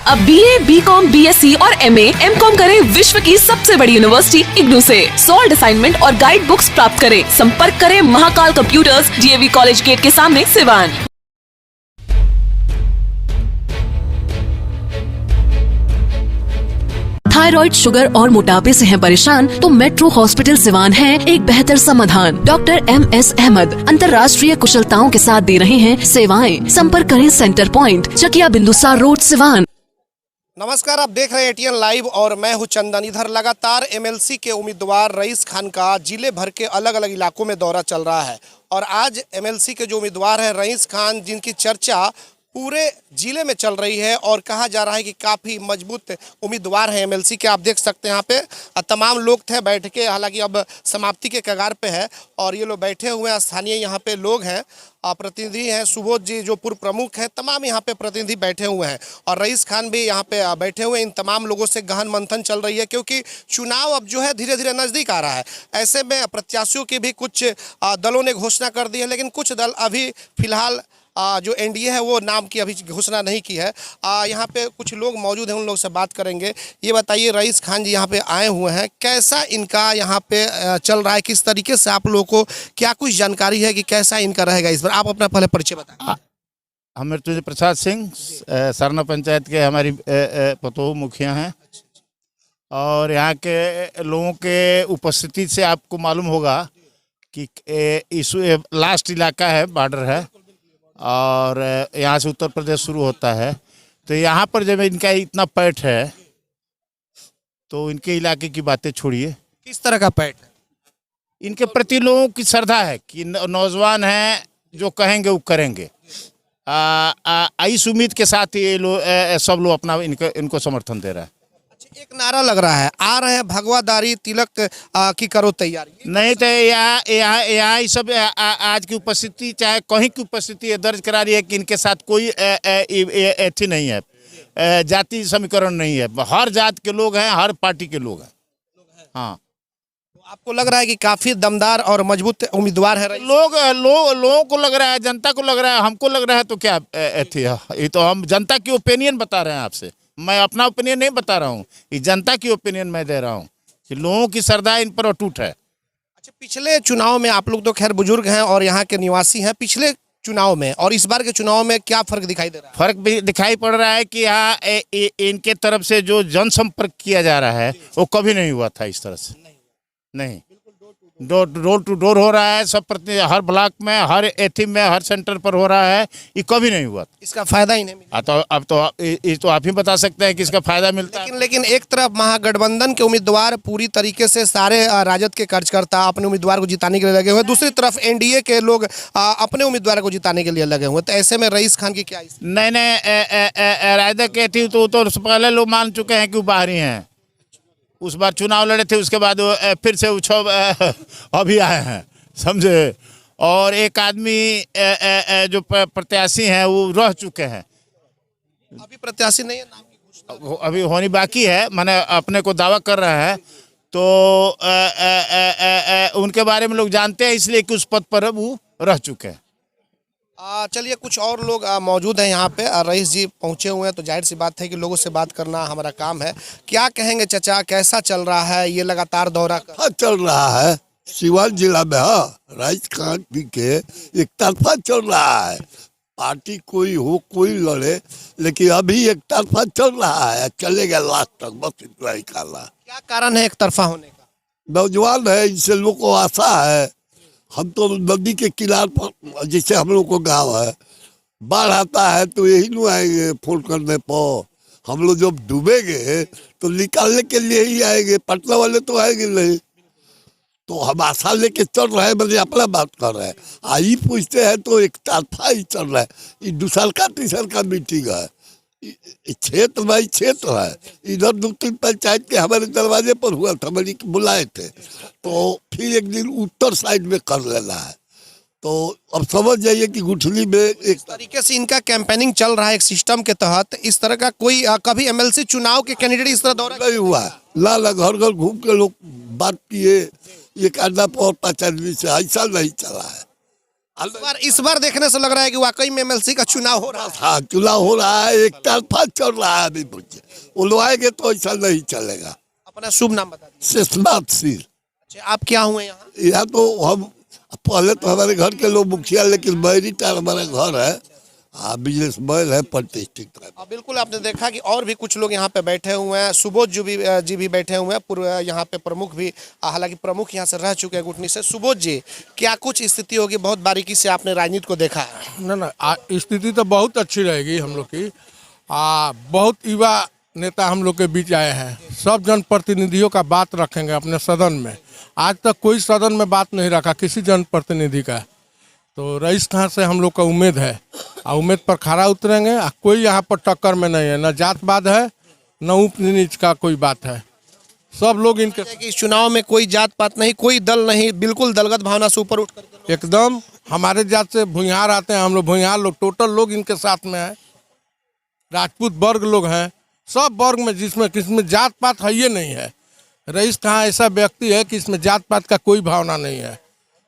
अब BA, BCom, BSc और MA, MCom करें विश्व की सबसे बड़ी यूनिवर्सिटी इग्नू से। सॉल्ड असाइनमेंट और गाइड बुक्स प्राप्त करें। संपर्क करें Mahakal computers, DAV college gate के सामने, सिवान। थायराइड, शुगर और मोटापे से हैं परेशान तो मेट्रो हॉस्पिटल सिवान है एक बेहतर समाधान। डॉक्टर MS अहमद अंतर्राष्ट्रीय कुशलताओं के साथ दे रहे हैं सेवाएं। संपर्क करें center point, Chakiya Bindusar road, Siwan. नमस्कार, आप देख रहे हैं ATN लाइव और मैं हूं चंदन। इधर लगातार MLC के उम्मीदवार रईस खान का जिले भर के अलग अलग इलाकों में दौरा चल रहा है और आज MLC के जो उम्मीदवार हैं रईस खान, जिनकी चर्चा पूरे जिले में चल रही है और कहा जा रहा है कि काफ़ी मजबूत उम्मीदवार हैं MLC के। आप देख सकते हैं यहाँ पे तमाम लोग थे बैठ के, हालांकि अब समाप्ति के कगार पे है और ये लोग बैठे हुए हैं। स्थानीय यहाँ पे लोग हैं, प्रतिनिधि हैं, सुबोध जी जो पूर्व प्रमुख हैं, तमाम यहाँ पे प्रतिनिधि बैठे हुए हैं और रईस खान भी यहाँ पे बैठे हुए हैं। इन तमाम लोगों से गहन मंथन चल रही है क्योंकि चुनाव अब जो है धीरे धीरे नज़दीक आ रहा है। ऐसे में प्रत्याशियों की भी कुछ दलों ने घोषणा कर दी है, लेकिन कुछ दल अभी फिलहाल जो NDA है वो नाम की अभी घोषणा नहीं की है। यहाँ पे कुछ लोग मौजूद हैं, उन लोग से बात करेंगे। ये बताइए, रईस खान जी यहाँ पे आए हुए हैं, कैसा इनका यहाँ पे चल रहा है, किस तरीके से आप लोगों को क्या कुछ जानकारी है कि कैसा इनका रहेगा इस बार? आप अपना पहले परिचय बताएं। हम मृत्युंजय प्रसाद सिंह, सरना पंचायत के हमारी पतोह मुखिया हैं और यहाँ के लोगों के उपस्थिति से आपको मालूम होगा कि इस लास्ट इलाका है, बॉर्डर है और यहाँ से उत्तर प्रदेश शुरू होता है। तो यहाँ पर जब इनका इतना पैठ है तो इनके इलाके की बातें छोड़िए। किस तरह का पैठ? इनके प्रति लोगों की श्रद्धा है कि नौजवान हैं, जो कहेंगे वो करेंगे। इस उम्मीद के साथ ये लोग सब लोग अपना इनको समर्थन दे रहा है। एक नारा लग रहा है, आ रहे हैं भगवादारी तिलक की करो तैयारी। नहीं तो यहाँ सब आज की उपस्थिति, चाहे कहीं की उपस्थिति ये दर्ज करा रही है कि इनके साथ कोई एथी नहीं है, जाति समीकरण नहीं है। हर जात के लोग हैं, हर पार्टी के लोग हैं। हाँ, आपको लग रहा है कि काफी दमदार और मजबूत उम्मीदवार है? लोगों को लग रहा है, जनता को लग रहा है, हमको लग रहा है तो क्या एथी है? ये तो हम जनता की ओपिनियन बता रहे हैं आपसे। मैं अपना ओपिनियन नहीं बता रहा हूँ, ये जनता की ओपिनियन मैं दे रहा हूँ कि लोगों की श्रद्धा इन पर अटूट है। अच्छा, पिछले चुनाव में आप लोग तो खैर बुजुर्ग हैं और यहाँ के निवासी हैं, पिछले चुनाव में और इस बार के चुनाव में क्या फर्क दिखाई दे रहा है? फर्क भी दिखाई पड़ रहा है कि यहाँ इनके तरफ से जो जनसंपर्क किया जा रहा है वो कभी नहीं हुआ था इस तरह से। नहीं, डोर टू डोर हो रहा है, सब प्रति हर ब्लॉक में, हर एथी में, हर सेंटर पर हो रहा है। ये कभी नहीं हुआ। इसका फायदा ही नहीं मिला। तो अब तो आप ही बता सकते हैं कि इसका फायदा मिलता है। लेकिन एक तरफ महागठबंधन के उम्मीदवार पूरी तरीके से सारे राजद के कार्यकर्ता अपने उम्मीदवार को जिताने के लिए लगे हुए, दूसरी तरफ NDA के लोग अपने उम्मीदवार को जिताने के लिए लगे हुए। तो ऐसे में रईस खान की क्या? नहीं, राजद के थी तो पहले लोग मान चुके हैं कि वो बाहरी हैं। उस बार चुनाव लड़े थे, उसके बाद फिर से अभी आए हैं, समझे। और एक आदमी जो प्रत्याशी हैं वो रह चुके हैं। अभी प्रत्याशी नहीं है, नाम की घोषणा अभी होनी बाकी है, माने अपने को दावा कर रहे हैं। तो उनके बारे में लोग जानते हैं इसलिए कि उस पद पर वो रह चुके हैं। चलिए, कुछ और लोग मौजूद हैं यहाँ पे। रईस जी पहुँचे हुए हैं तो जाहिर सी बात है कि लोगों से बात करना हमारा काम है। क्या कहेंगे चाचा, कैसा चल रहा है ये लगातार दौरा? चल रहा है सिवान जिला में। हाँ, रईस खान जी के एक तरफा चल रहा है। पार्टी कोई हो, कोई लड़े, लेकिन अभी एक तरफा चल रहा है, चलेगा लास्ट तक, बस इतना ही कहना। क्या कारण है एक तरफा होने का? नौजवान है, इनसे लोग को आशा है। हम तो नदी के किनारे पर, जैसे हम लोग को गाँव है, बाढ़ आता है तो यही नहीं आएंगे फोन करने पर। हम लोग जब डूबेंगे तो निकालने के लिए ही आएंगे, पटना वाले तो आएंगे नहीं। तो हम आशा लेके चल रहे हैं, मतलब अपना बात कर रहे हैं। आई पूछते हैं तो एक तरफा ही चल रहा है। ये दूसर का तीसर का मीटिंग है, क्षेत्र बाई क्षेत्र है। इधर 2-3 पंचायत के हमारे दरवाजे पर हुआ था, मैंने बुलाए थे। तो फिर एक दिन उत्तर साइड में कर लेना है। तो अब समझ जाइए कि गुठली में एक तरीके से इनका कैंपेनिंग चल रहा है एक सिस्टम के तहत। इस तरह का कोई कभी MLC चुनाव के कैंडिडेट इस तरह दौरा नहीं हुआ है। ला घर घर घूम के लोग बात किए, ये करना 5 आदमी से ऐसा नहीं चला है। इस बार देखने से लग रहा है कि वाकई में एमएलसी का चुनाव हो रहा है। हाँ, चुनाव हो रहा है, एक तरफा चल रहा है अभी मुझे। उलवाएंगे तो ऐसा नहीं चलेगा। अपना शुभ नाम बता दीजिए। शेषनाथ सिंह। अच्छा, आप क्या हुए यहाँ? यहाँ तो हम पहले तो हमारे घर के लोग मुखिया, लेकिन बैरिटार हमारा घर है, हाँ बिजनेसमैन है, प्रतिष्ठित है। बिल्कुल, आपने देखा कि और भी कुछ लोग यहाँ पे बैठे हुए हैं। सुबोध जी भी बैठे हुए हैं, पूर्व यहाँ पे प्रमुख भी, हालांकि प्रमुख यहाँ से रह चुके हैं गुठनी से। सुबोध जी, क्या कुछ स्थिति होगी? बहुत बारीकी से आपने राजनीति को देखा है। ना स्थिति तो बहुत अच्छी रहेगी हम लोग की। बहुत युवा नेता हम लोग के बीच आए हैं। सब जनप्रतिनिधियों का बात रखेंगे अपने सदन में। आज तक कोई सदन में बात नहीं रखा किसी जनप्रतिनिधि का। तो रईस खान से हम लोग का उम्मीद है, और उम्मीद पर खरा उतरेंगे। कोई यहाँ पर टक्कर में नहीं है, न जातवाद है न ऊंच नीच का कोई बात है। सब लोग इनके कि इस चुनाव में कोई जात पात नहीं, कोई दल नहीं, बिल्कुल दलगत भावना से ऊपर उठ करके एकदम हमारे जात से भुइयार आते हैं। हम लोग भुइयार लोग टोटल लोग इनके साथ में है। राजपूत वर्ग लोग हैं, सब वर्ग में, जिसमें किसमें जात पात है ये नहीं है। रईस खान ऐसा व्यक्ति है कि इसमें जात पात का कोई भावना नहीं है,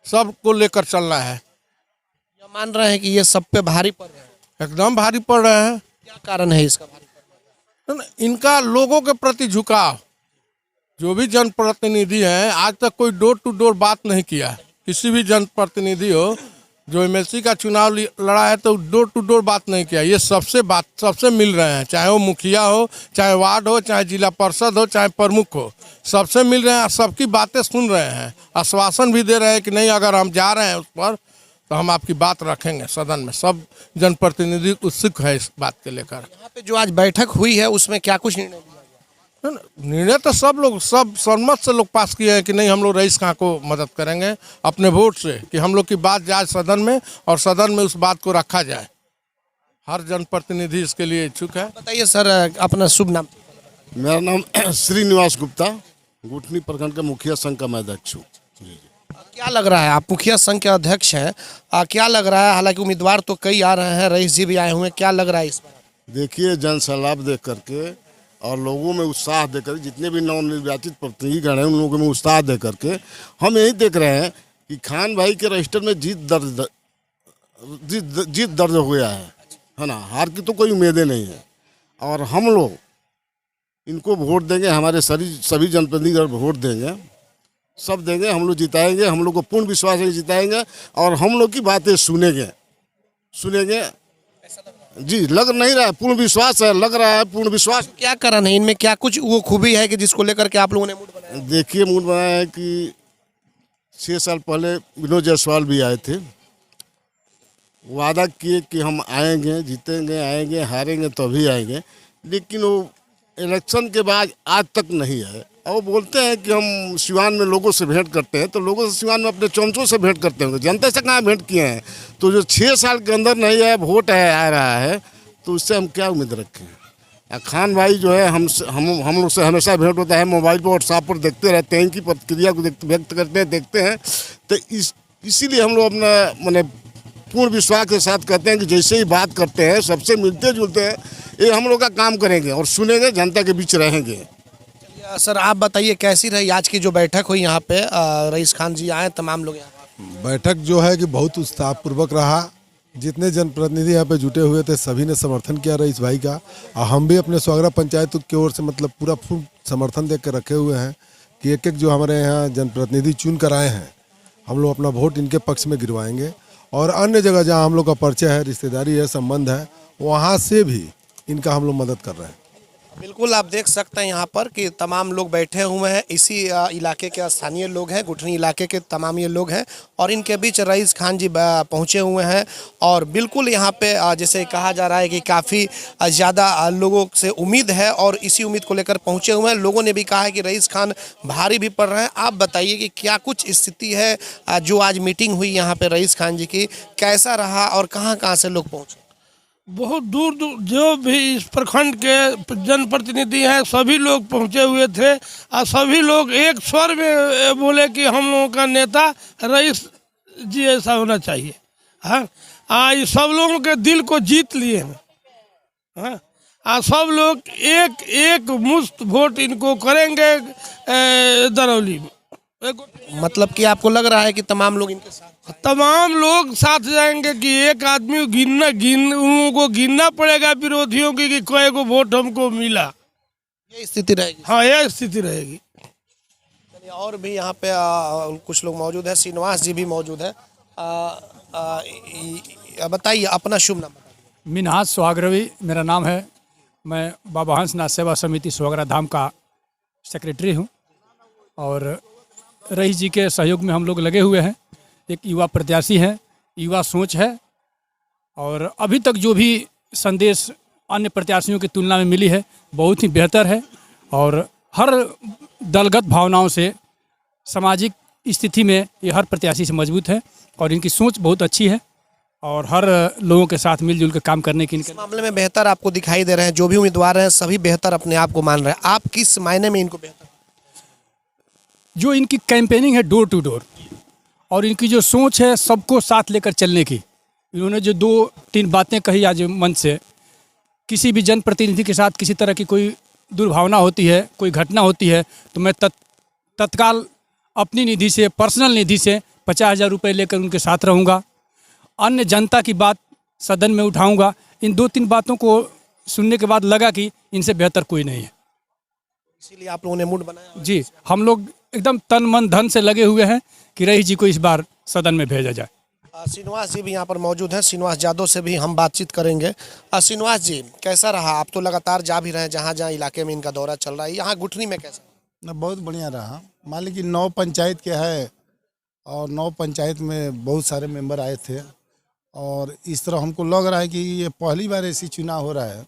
सबको लेकर चलना है। मान रहे हैं कि ये सब पे भारी पड़ रहे हैं। एकदम भारी पड़ रहे हैं। क्या कारण है इसका भारी पड़ने का? इनका लोगों के प्रति झुकाव। जो भी जनप्रतिनिधि हैं, आज तक कोई डोर टू डोर बात नहीं किया। किसी भी जनप्रतिनिधि हो जो एमएलसी का चुनाव लड़ा है तो डोर टू डोर बात नहीं किया। ये सबसे मिल रहे हैं, चाहे वो मुखिया हो, चाहे वार्ड हो, चाहे जिला परिषद हो, चाहे प्रमुख हो, सबसे मिल रहे हैं, सबकी बातें सुन रहे हैं, आश्वासन भी दे रहे हैं कि नहीं अगर हम जा रहे हैं उस पर तो हम आपकी बात रखेंगे सदन में। सब जनप्रतिनिधि उत्सुक है इस बात के लेकर। यहाँ पे जो आज बैठक हुई है उसमें क्या कुछ निर्णय लिया गया? निर्णय तो सब सहमत से लोग पास किए हैं कि नहीं हम लोग रईस खां को मदद करेंगे अपने वोट से, कि हम लोग की बात जाए सदन में और सदन में उस बात को रखा जाए। हर जनप्रतिनिधि इसके लिए इच्छुक है। बताइए सर, अपना शुभ नाम। मेरा नाम श्रीनिवास गुप्ता, गुठनी प्रखंड का मुखिया संघ का मैं अध्यक्ष हूँ। क्या लग रहा है, आप मुखिया संघ के अध्यक्ष हैं, क्या लग रहा है? हालांकि उम्मीदवार तो कई आ रहे हैं, रईस जी भी आए हुए हैं, क्या लग रहा है इस बार? देखिए, जन सैलाब देख करके और लोगों में उत्साह दे करके, जितने भी नवनिर्वाचित प्रतिनिधिगण हैं उन लोगों में उत्साह दे करके हम यही देख रहे हैं कि खान भाई के रजिस्टर में जीत दर्ज हो गया है ना। हार की तो कोई उम्मीदें नहीं है और हम लोग इनको वोट देंगे। हमारे सभी जनप्रतिनिधि वोट देंगे, सब देंगे, हम लोग जिताएंगे। हम लोग को पूर्ण विश्वास है जिताएंगे और हम लोग की बातें सुनेंगे जी। लग नहीं रहा है, पूर्ण विश्वास है, लग रहा है पूर्ण विश्वास। क्या कारण है इनमें? क्या कुछ वो खूबी है कि जिसको लेकर के आप लोगों ने मूड बनाया? देखिए, मूड बनाया है कि 6 साल पहले विनोद जायसवाल भी आए थे, वादा किए कि हम आएंगे, जीतेंगे, आएंगे, हारेंगे तो भी आएंगे, लेकिन वो इलेक्शन के बाद आज तक नहीं आए। और वो बोलते हैं कि हम सिवान में लोगों से भेंट करते हैं, तो लोगों से सिवान में अपने चमचों से भेंट करते होंगे, जनता से कहाँ भेंट किए हैं? तो जो 6 साल के अंदर नहीं आया, वोट आ रहा है, तो उससे हम क्या उम्मीद रखें? खान भाई जो है हम लोग से हमेशा भेंट होता है, मोबाइल पर व्हाट्सएप पर देखते रहते हैं, इनकी प्रतिक्रिया को व्यक्त करते हैं, देखते हैं। तो इसीलिए हम लोग अपना मैंने पूर्ण विश्वास के साथ कहते हैं कि जैसे ही बात करते हैं, सबसे मिलते जुलते हैं, ये हम लोग का काम करेंगे और सुनेंगे, जनता के बीच रहेंगे। सर, आप बताइए कैसी रही आज की जो बैठक हुई यहाँ पे? रईस खान जी आए, तमाम लोग यहाँ। बैठक जो है कि बहुत उत्साहपूर्वक रहा। जितने जनप्रतिनिधि यहाँ पे जुटे हुए थे सभी ने समर्थन किया रईस भाई का, और हम भी अपने स्वागरा पंचायत की ओर से मतलब पूरा फुल समर्थन दे कर रखे हुए हैं कि एक जो हमारे यहाँ जनप्रतिनिधि चुन कर आए हैं, हम लोग अपना वोट इनके पक्ष में गिरवाएंगे। और अन्य जगह जहाँ हम लोग का परिचय है, रिश्तेदारी है, संबंध है, वहाँ से भी इनका हम लोग मदद कर रहे हैं। बिल्कुल, आप देख सकते हैं यहाँ पर कि तमाम लोग बैठे हुए हैं। इसी इलाके के स्थानीय लोग हैं, गुठनी इलाके के तमाम ये लोग हैं, और इनके बीच रईस खान जी पहुँचे हुए हैं। और बिल्कुल यहाँ पे जैसे कहा जा रहा है कि काफ़ी ज़्यादा लोगों से उम्मीद है और इसी उम्मीद को लेकर पहुँचे हुए हैं। लोगों ने भी कहा है कि रईस खान भारी भी पड़ रहे हैं। आप बताइए कि क्या कुछ स्थिति है? जो आज मीटिंग हुई यहाँ पे रईस खान जी की, कैसा रहा और कहाँ से लोग पहुँचे? बहुत दूर जो भी इस प्रखंड के जनप्रतिनिधि हैं सभी लोग पहुंचे हुए थे, और सभी लोग एक स्वर में बोले कि हम लोगों का नेता रईस जी ऐसा होना चाहिए। हाँ, ये सब लोगों के दिल को जीत लिए हैं। हाँ, सब लोग एक मुश्त वोट इनको करेंगे दरौली में। मतलब कि आपको लग रहा है कि तमाम लोग इनके साथ? तमाम लोग साथ जाएंगे कि एक आदमी उन को गिनना पड़ेगा विरोधियों की कि कई को वोट हमको मिला। ये स्थिति रहेगी। हाँ, यह स्थिति रहेगी। चलिए, और भी यहाँ पे कुछ लोग मौजूद है। श्रीनिवास जी भी मौजूद है। बताइए अपना शुभ नाम बताइए। मिन्हाज सुहागरवी मेरा नाम है। मैं बाबा हंसनाथ सेवा समिति सुहागरा धाम का सेक्रेटरी हूँ और रईस जी के सहयोग में हम लोग लगे हुए हैं। एक युवा प्रत्याशी है, युवा सोच है और अभी तक जो भी संदेश अन्य प्रत्याशियों की तुलना में मिली है बहुत ही बेहतर है और हर दलगत भावनाओं से सामाजिक स्थिति में ये हर प्रत्याशी से मजबूत है और इनकी सोच बहुत अच्छी है और हर लोगों के साथ मिलजुल कर काम करने की इस मामले में बेहतर आपको दिखाई दे रहे हैं। जो भी उम्मीदवार हैं सभी बेहतर अपने आप को मान रहे हैं। आप किस मायने में इनको बेहतर? जो इनकी कैंपेनिंग है डोर टू डोर और इनकी जो सोच है सबको साथ लेकर चलने की। इन्होंने जो 2-3 बातें कही आज मंच से, किसी भी जनप्रतिनिधि के साथ किसी तरह की कोई दुर्भावना होती है, कोई घटना होती है तो मैं तत्काल अपनी निधि से, पर्सनल निधि से 50,000 रुपये लेकर उनके साथ रहूँगा। अन्य जनता की बात सदन में उठाऊँगा। इन 2-3 बातों को सुनने के बाद लगा कि इनसे बेहतर कोई नहीं है, इसीलिए आप लोगों ने मूड बनाया। जी, हम लोग एकदम तन मन धन से लगे हुए हैं कि रईस जी को इस बार सदन में भेजा जाए। श्रीनिवास जी भी यहाँ पर मौजूद हैं। श्रीनिवास यादव से भी हम बातचीत करेंगे। श्रीनिवास जी, कैसा रहा? आप तो लगातार जा भी रहे हैं, जहाँ जहाँ इलाके में इनका दौरा चल रहा है। यहाँ गुठनी में कैसा? ना बहुत बढ़िया रहा। मान लीजिए 9 पंचायत के है और 9 पंचायत में बहुत सारे मेंबर आए थे और इस तरह हमको लग रहा है कि ये पहली बार ऐसी चुनाव हो रहा है।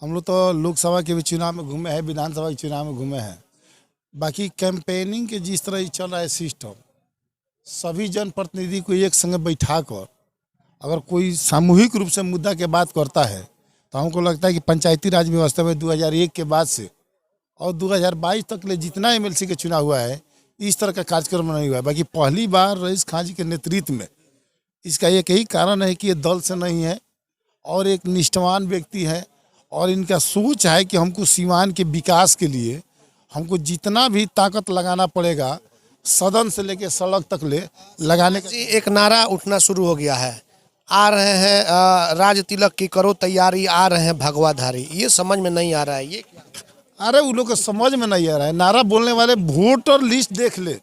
हम लोग तो लोकसभा के भी चुनाव में घूमे हैं, विधानसभा के चुनाव में घूमे हैं। बाकी कैंपेनिंग के जिस तरह चल रहा है सिस्टम, सभी जनप्रतिनिधि को एक संग बैठा कर अगर कोई सामूहिक रूप से मुद्दा के बात करता है तो हमको लगता है कि पंचायती राज व्यवस्था में 2001 के बाद से और 2022 तक ले जितना एमएलसी के चुनाव हुआ है इस तरह का कार्यक्रम नहीं हुआ है। बाकी पहली बार रईस खान जी के नेतृत्व में, इसका एक ही कारण है कि ये दल से नहीं है और एक निष्ठावान व्यक्ति है और इनका सोच है कि हमको सीमान के विकास के लिए हमको जितना भी ताकत लगाना पड़ेगा सदन से लेके सड़क तक ले लगाने का। जी, एक नारा उठना शुरू हो गया है। आ रहे हैं राज तिलक की करो तैयारी, आ रहे हैं भगवाधारी। ये समझ में नहीं आ रहा है, ये क्या? अरे उन लोग को समझ में नहीं आ रहा है। नारा बोलने वाले वोटर लिस्ट देख ले,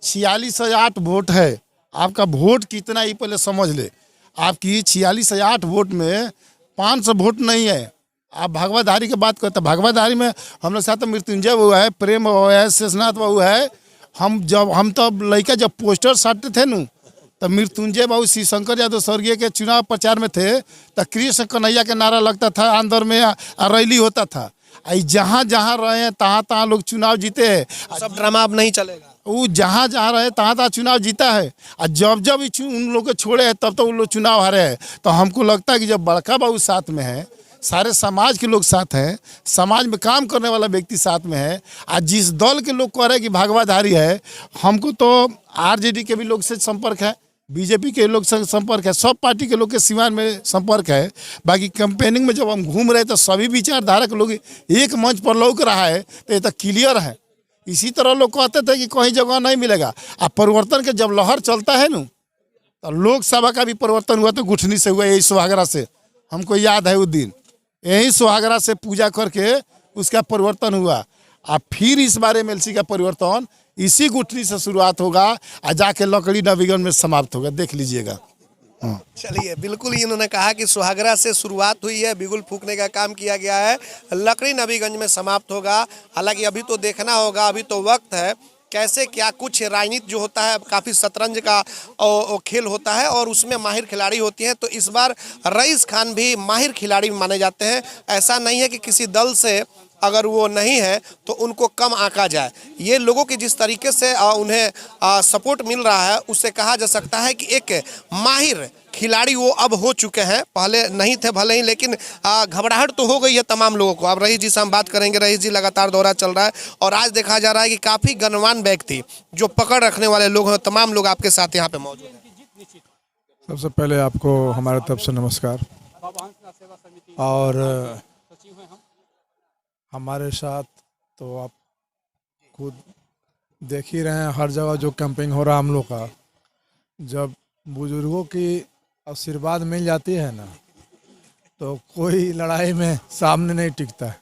4608 वोट है। आपका वोट कितना ही पहले समझ ले। आपकी 4608 वोट में 500 वोट नहीं है। आप भगवाधारी की बात करते हैं, भगवाधारी में हम लोग साथ मृत्युंजय बाबू है, प्रेम बाबू है, शेषनाथ बाबू है। हम तो लड़का जब पोस्टर साटते थे न तो मृत्युंजय बाबू श्री शंकर यादव स्वर्गीय के चुनाव प्रचार में थे तो कृष्ण कन्हैया के नारा लगता था, अंदर में रैली होता था। जहाँ जहाँ रहे हैं तहाँ तहाँ लोग चुनाव जीते हैं। सब ड्रामा अब नहीं चलेगा। वो जहाँ जहाँ रहे तहाँ तहाँ चुनाव जीता है और जब उन लोग को छोड़े हैं तब तो उन लोग चुनाव हारे हैं। तो हमको लगता है कि जब बड़का बाबू साथ में है, सारे समाज के लोग साथ हैं, समाज में काम करने वाला व्यक्ति साथ में है और जिस दल के लोग कह रहे हैं कि भगवाधारी है, हमको तो आरजेडी के भी लोग से संपर्क है, बीजेपी के लोग से संपर्क है, सब पार्टी के लोग के सीमान में संपर्क है। बाकी कैंपेनिंग में जब हम घूम रहे तो सभी विचारधारा के लोग एक मंच पर लौक रहा है तो ये तो क्लियर है। इसी तरह लोग कहते थे कि कहीं जगह नहीं मिलेगा। अब परिवर्तन के जब लहर चलता है न तो लोकसभा का भी परिवर्तन हुआ तो गुठनी से हुआ, यही सुहागरा से। हमको याद है उस दिन यही सुहागरा से पूजा करके उसका परिवर्तन हुआ। अब फिर इस बार एमएलसी का परिवर्तन इसी गुठनी से शुरुआत होगा और जाके लकड़ी नवीगंज में समाप्त होगा, देख लीजिएगा। चलिए, बिल्कुल इन्होंने कहा कि सुहागरा से शुरुआत हुई है, बिगुल फूकने का काम किया गया है, लकड़ी नवीगंज में समाप्त होगा। हालांकि अभी तो देखना होगा, अभी तो वक्त है कैसे क्या कुछ। राजनीति जो होता है काफ़ी शतरंज का खेल होता है और उसमें माहिर खिलाड़ी होती हैं। तो इस बार रईस खान भी माहिर खिलाड़ी माने जाते हैं। ऐसा नहीं है कि किसी दल से अगर वो नहीं है तो उनको कम आंका जाए। ये लोगों की जिस तरीके से उन्हें सपोर्ट मिल रहा है उससे कहा जा सकता है कि एक माहिर खिलाड़ी वो अब हो चुके हैं। पहले नहीं थे भले ही, लेकिन घबराहट तो हो गई है तमाम लोगों को। अब रईस जी से हम बात करेंगे। रईस जी, लगातार दौरा चल रहा है और आज देखा जा रहा है कि काफ़ी गणमान्य व्यक्ति जो पकड़ रखने वाले लोग हैं तमाम लोग आपके साथ यहाँ पे मौजूद हैं। सबसे पहले आपको हमारे तरफ से नमस्कार। और हमारे साथ तो आप खुद देख ही रहे हैं हर जगह जो कैंपेनिंग हो रहा हम लोग का। जब बुजुर्गों की आशीर्वाद मिल जाती है ना, तो कोई लड़ाई में सामने नहीं टिकता है,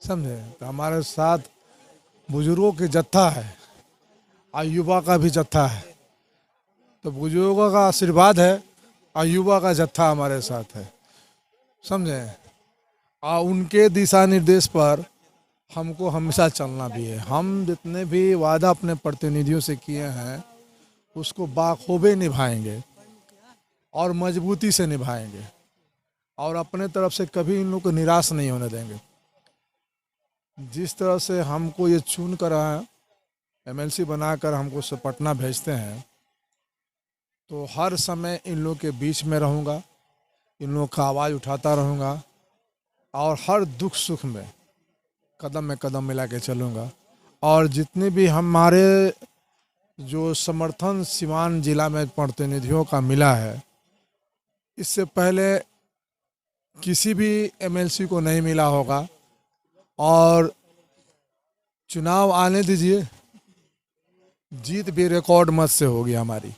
समझे। तो हमारे साथ बुजुर्गों की जत्था है और युवा का भी जत्था है। तो बुजुर्गों का आशीर्वाद है और युवा का जत्था हमारे साथ है, समझे। और उनके दिशा निर्देश पर हमको हमेशा चलना भी है। हम जितने भी वादा अपने प्रतिनिधियों से किए हैं उसको बाखूबी निभाएंगे और मजबूती से निभाएंगे और अपने तरफ से कभी इन लोग को निराश नहीं होने देंगे। जिस तरह से हमको ये चुन कर एमएलसी बनाकर हमको से पटना भेजते हैं, तो हर समय इन लोग के बीच में रहूँगा, इन लोग का आवाज़ उठाता रहूँगा और हर दुख सुख में कदम मिला के चलूँगा। और जितने भी हमारे जो समर्थन सीवान जिला में प्रतिनिधियों का मिला है, इससे पहले किसी भी एमएलसी को नहीं मिला होगा। और चुनाव आने दीजिए, जीत भी रिकॉर्ड मत से होगी हमारी।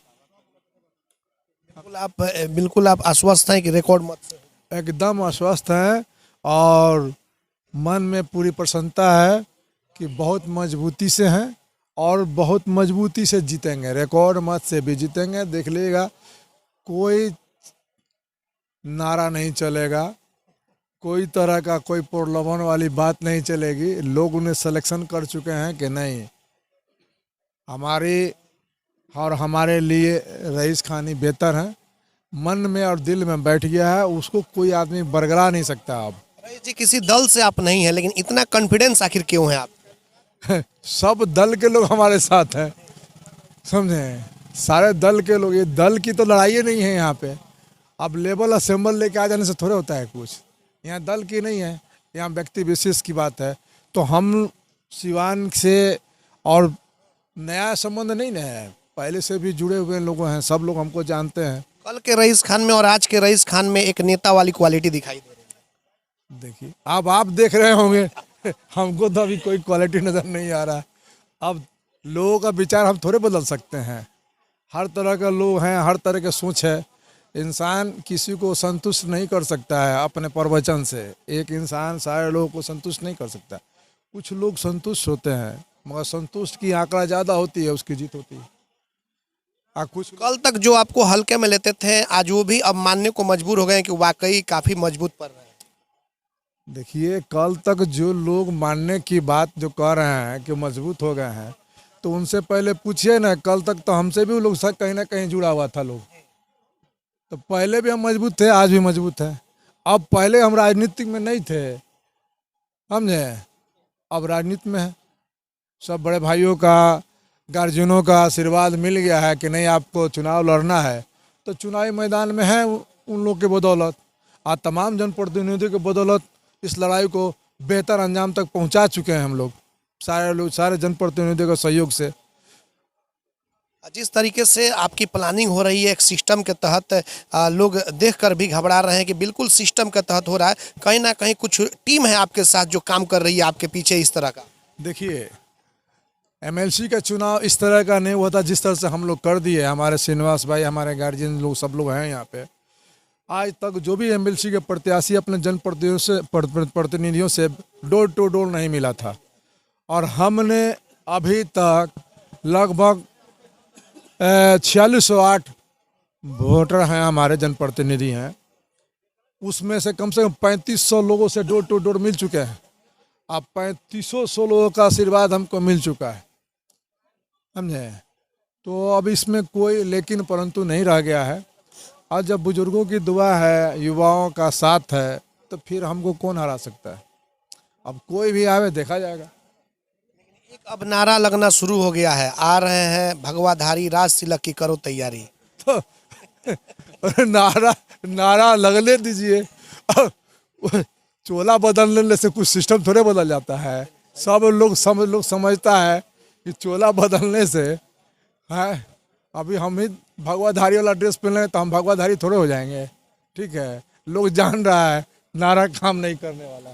बिल्कुल आप आश्वस्त हैं कि रिकॉर्ड मत से? एकदम आश्वस्त हैं और मन में पूरी प्रसन्नता है कि बहुत मजबूती से हैं और बहुत मजबूती से जीतेंगे, रिकॉर्ड मत से भी जीतेंगे। देख लीजिएगा, कोई नारा नहीं चलेगा, कोई तरह का कोई प्रलोभन वाली बात नहीं चलेगी। लोग उन्हें सिलेक्शन कर चुके हैं कि नहीं, हमारी और हमारे लिए रईस खानी बेहतर है। मन में और दिल में बैठ गया है, उसको कोई आदमी बरगला नहीं सकता। अब रईस जी, किसी दल से आप नहीं है, लेकिन इतना कॉन्फिडेंस आखिर क्यों है आप? सब दल के लोग हमारे साथ हैं, समझे। सारे दल के लोग, ये दल की तो लड़ाई नहीं है यहाँ पे। अब लेवल असेंबल लेके आ जाने से थोड़े होता है कुछ। यहाँ दल की नहीं है, यहाँ व्यक्ति विशेष की बात है। तो हम सिवान से और नया संबंध नहीं है, पहले से भी जुड़े हुए लोग हैं, सब लोग हमको जानते हैं। कल के रईस खान में और आज के रईस खान में एक नेता वाली क्वालिटी दिखाई दे रही है। देखिए, अब आप देख रहे होंगे, हमको तो अभी कोई क्वालिटी नज़र नहीं आ रहा। अब लोगों का विचार हम थोड़े बदल सकते हैं। हर तरह के लोग हैं, हर तरह के सोच है। इंसान किसी को संतुष्ट नहीं कर सकता है अपने प्रवचन से। एक इंसान सारे लोगों को संतुष्ट नहीं कर सकता। कुछ लोग संतुष्ट होते हैं, मगर संतुष्ट की आंकड़ा ज़्यादा होती है, उसकी जीत होती है। कुछ कल तक जो आपको हल्के में लेते थे, आज वो भी अब मानने को मजबूर हो गए कि वाकई काफ़ी मजबूत पड़ रहे हैं। देखिए, कल तक जो लोग मानने की बात जो कह रहे हैं कि मजबूत हो गए हैं, तो उनसे पहले पूछिए ना, कल तक तो हमसे भी लोग कहीं ना कहीं जुड़ा हुआ था लोग। तो पहले भी हम मजबूत थे, आज भी मजबूत है। अब पहले हम राजनीति में नहीं थे, समझे, अब राजनीति में है। सब बड़े भाइयों का, गार्जियनों का आशीर्वाद मिल गया है कि नहीं आपको चुनाव लड़ना है, तो चुनावी मैदान में है उन लोग के बदौलत और तमाम जनप्रतिनिधियों के बदौलत इस लड़ाई को बेहतर अंजाम तक पहुंचा चुके हैं हम लोग, सारे लोग, सारे जनप्रतिनिधियों के सहयोग से। जिस तरीके से आपकी प्लानिंग हो रही है एक सिस्टम के तहत, लोग देखकर भी घबरा रहे हैं कि बिल्कुल सिस्टम के तहत हो रहा है। कहीं ना कहीं कुछ टीम है आपके साथ जो काम कर रही है आपके पीछे इस तरह का? देखिए, एमएलसी का चुनाव इस तरह का नहीं हुआ था जिस तरह से हम लोग कर दिए। हमारे श्रीनिवास भाई, हमारे गार्जियन लोग, सब लोग हैं यहाँ पे। आज तक जो भी एमएलसी के प्रत्याशी अपने जनप्रतिनिधियों से डोर टू डोर नहीं मिला था, और हमने अभी तक लगभग 4608 वोटर हैं, हमारे जनप्रतिनिधि हैं, उसमें से कम 3500 लोगों से डोर टू डोर मिल चुके हैं। अब 3500 लोगों का आशीर्वाद हमको मिल चुका है, समझे। तो अब इसमें कोई लेकिन परंतु नहीं रह गया है। और जब बुजुर्गों की दुआ है, युवाओं का साथ है, तो फिर हमको कौन हरा सकता है। अब कोई भी आवे, देखा जाएगा। एक अब नारा लगना शुरू हो गया है, आ रहे हैं भगवाधारी राज तिलक की, करो तैयारी। तो नारा लगने दीजिए। चोला बदलने से कुछ सिस्टम थोड़े बदल जाता है। सब लोग समझता है कि चोला बदलने से है, अभी हम ही भगवाधारी वाला ड्रेस पहन लें तो हम भगवाधारी थोड़े हो जाएंगे, ठीक है। लोग जान रहा है नारा काम नहीं करने वाला।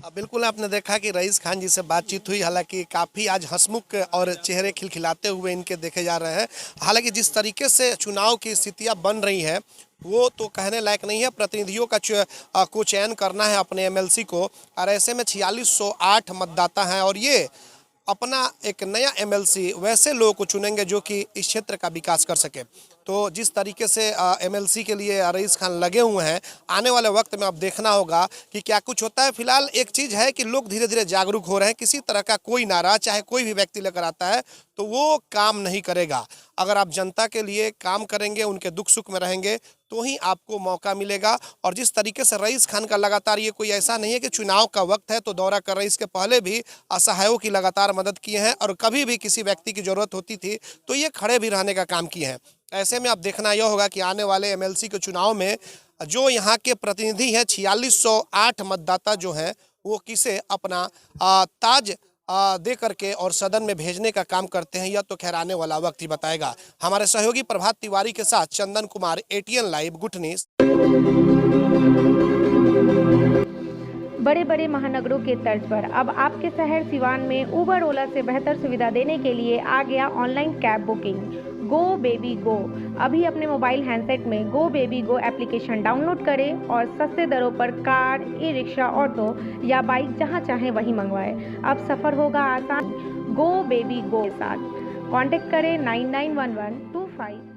बिल्कुल आपने देखा कि रईस खान जी से बातचीत हुई, हालांकि काफ़ी आज हंसमुख और चेहरे खिलखिलाते हुए इनके देखे जा रहे हैं। हालांकि जिस तरीके से चुनाव की स्थितियां बन रही हैं वो तो कहने लायक नहीं है। प्रतिनिधियों को चयन करना है अपने एमएलसी को, और ऐसे में 4608 मतदाता हैं और ये अपना एक नया एमएलसी वैसे लोगों को चुनेंगे जो कि इस क्षेत्र का विकास कर सके। तो जिस तरीके से एमएलसी के लिए रईस खान लगे हुए हैं, आने वाले वक्त में अब देखना होगा कि क्या कुछ होता है। फिलहाल एक चीज़ है कि लोग धीरे धीरे जागरूक हो रहे हैं। किसी तरह का कोई नारा चाहे कोई भी व्यक्ति लेकर आता है तो वो काम नहीं करेगा। अगर आप जनता के लिए काम करेंगे, उनके दुख सुख में रहेंगे तो ही आपको मौका मिलेगा। और जिस तरीके से रईस खान का लगातार, ये कोई ऐसा नहीं है कि चुनाव का वक्त है तो दौरा कर रहे हैं, इसके पहले भी असहायों की लगातार मदद किए हैं और कभी भी किसी व्यक्ति की ज़रूरत होती थी तो ये खड़े भी रहने का काम किए हैं। ऐसे में अब देखना यह होगा कि आने वाले एमएलसी के चुनाव में जो यहाँ के प्रतिनिधि हैं 4608 मतदाता जो हैं वो किसे अपना ताज दे करके और सदन में भेजने का काम करते हैं, यह तो खैर आने वाला वक्त ही बताएगा। हमारे सहयोगी प्रभात तिवारी के साथ चंदन कुमार, एटीएन लाइव, गुठनी। बड़े बड़े महानगरों के तर्ज पर अब आपके शहर सिवान में उबर ओला से बेहतर सुविधा देने के लिए आ गया online cab booking go baby go. अभी अपने मोबाइल हैंडसेट में go baby go application download करें और सस्ते दरों पर कार, ई रिक्शा, ऑटो या बाइक जहां चाहें वहीं मंगवाएं। अब सफ़र होगा आसान गो बेबी गो के साथ। कॉन्टेक्ट करें 991125